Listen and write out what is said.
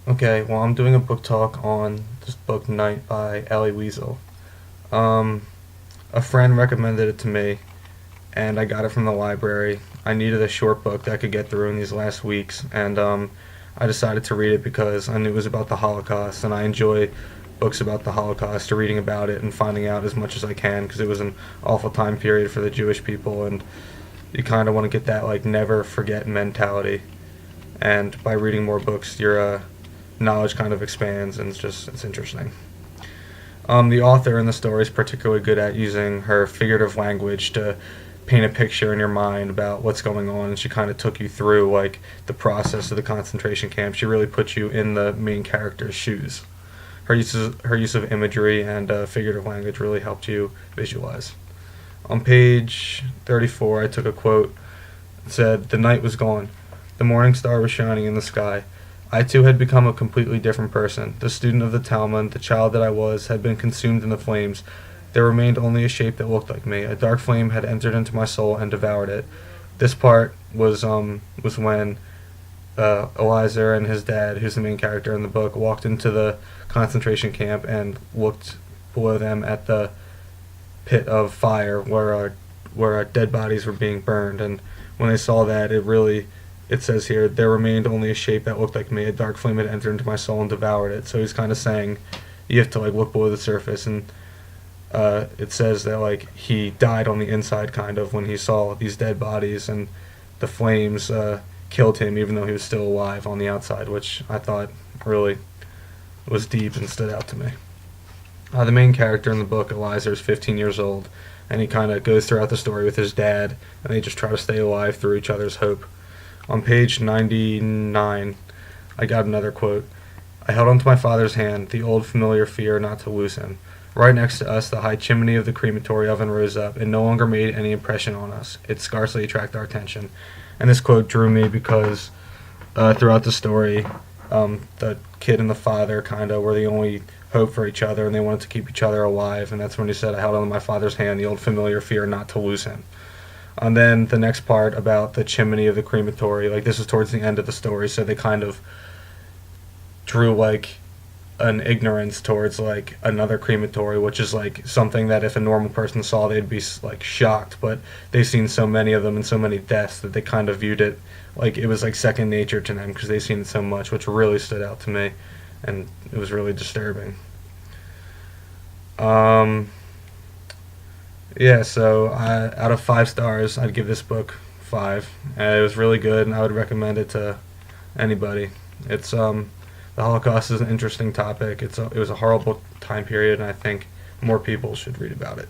Okay, well, I'm doing a book talk on this book Night by Ellie Weasel. Um, a friend recommended it to me, and I got it from the library. I needed a short book that I could get through in these last weeks, and I decided to read it because I knew it was about the Holocaust, and I enjoy books about the Holocaust, reading about it and finding out as much as I can because it was an awful time period for the Jewish people, and you kind of want to get that like never forget mentality. And by reading more books, your knowledge kind of expands, and it's interesting. The author in the story is particularly good at using her figurative language to paint a picture in your mind about what's going on, and she kind of took you through like the process of the concentration camp. She really put you in the main character's shoes. Her use of imagery and figurative language really helped you visualize. On page 34, I took a quote. It said, "The night was gone. The morning star was shining in the sky. I too had become a completely different person. The student of the Talmud, the child that I was, had been consumed in the flames. There remained only a shape that looked like me. A dark flame had entered into my soul and devoured it." This part was when Eliza and his dad, who's the main character in the book, walked into the concentration camp and looked below them at the pit of fire where dead bodies were being burned. And when they saw that, it says here, "There remained only a shape that looked like me. A dark flame had entered into my soul and devoured it." So he's kind of saying you have to like look below the surface, and it says that like he died on the inside kind of when he saw these dead bodies, and the flames killed him even though he was still alive on the outside, which I thought really was deep and stood out to me. The main character in the book, Eliza, is 15 years old, and he kind of goes throughout the story with his dad, and they just try to stay alive through each other's hope. On page 99, I got another quote. "I held onto my father's hand, the old familiar fear not to lose him. Right next to us, the high chimney of the crematory oven rose up. It no longer made any impression on us. It scarcely attracted our attention." And this quote drew me because throughout the story, the kid and the father kind of were the only hope for each other, and they wanted to keep each other alive. And that's when he said, "I held onto my father's hand, the old familiar fear not to lose him." And then the next part about the chimney of the crematory, like this is towards the end of the story, so they kind of drew like an ignorance towards like another crematory, which is like something that if a normal person saw, they'd be like shocked. But they've seen so many of them and so many deaths that they kind of viewed it like it was like second nature to them because they've seen it so much, which really stood out to me, and it was really disturbing. Um, yeah, so out of 5 stars, I'd give this book 5. It was really good, and I would recommend it to anybody. It's the Holocaust is an interesting topic. It was a horrible time period, and I think more people should read about it.